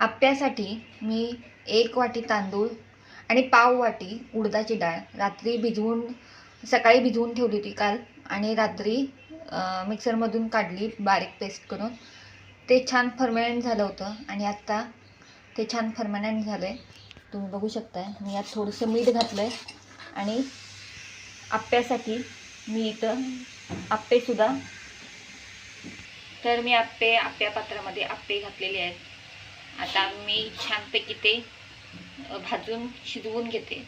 आप्यासाठी मी 1 वाटी तांदूळ आणि पाव वाटी उडदाची डाळ सकाळी भिजवून ठेवली होती काल, आणि रात्री मिक्सरमधून काढली बारीक पेस्ट करून. ते छान फर्मेंट झालं होतं आणि आत्ता ते छान फर्मेंट झालं आहे. तुम्ही बघू शकताय. मी यात थोडंसं मीठ घातलं आहे आणि आप्यासाठी मी इथं आप्पेसुद्धा, तर मी आप्या पात्रामध्ये आप्पे घातलेले आहेत. आता मी छानपैकी ते भाजून शिजवून घेते.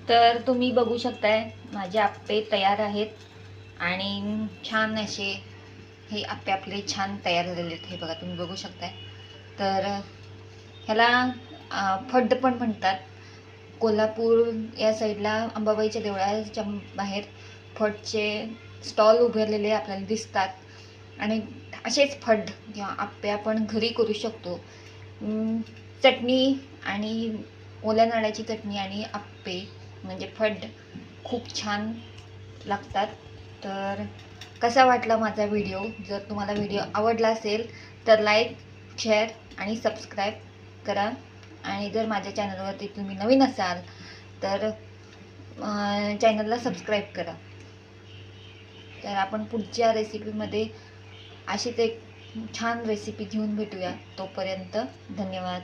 तर तुम्ही बघू शकताय माझे आप्पे तयार आहेत आणि छान असे हे आप्पे आपले छान तयार झालेले आहेत. हे बघा, तुम्ही बघू शकताय. तर ह्याला फड्ड पण म्हणतात. कोल्हापूर या साईडला अंबाबाईच्या देवळाच्या बाहेर फडचे स्टॉल उभारलेले आपल्याला दिसतात आणि असेच फड्ड किंवा आप्पे आपण घरी करू शकतो. चटणी आणि ओल्या नारळाची चटणी आणि आप्पे म्हणजे फड्ड खूप छान लागतात. तर कसा वाटला माझा व्हिडिओ? जर तुम्हाला व्हिडिओ आवडला असेल तर लाईक, शेअर आणि सबस्क्राईब करा. आणि जर माझ्या चॅनलवरती तुम्ही नवीन असाल तर चॅनलला सबस्क्राईब करा. तर आपण पुढच्या रेसिपीमध्ये अशीच एक छान रेसिपी घेऊन भेटूया. तोपर्यंत धन्यवाद.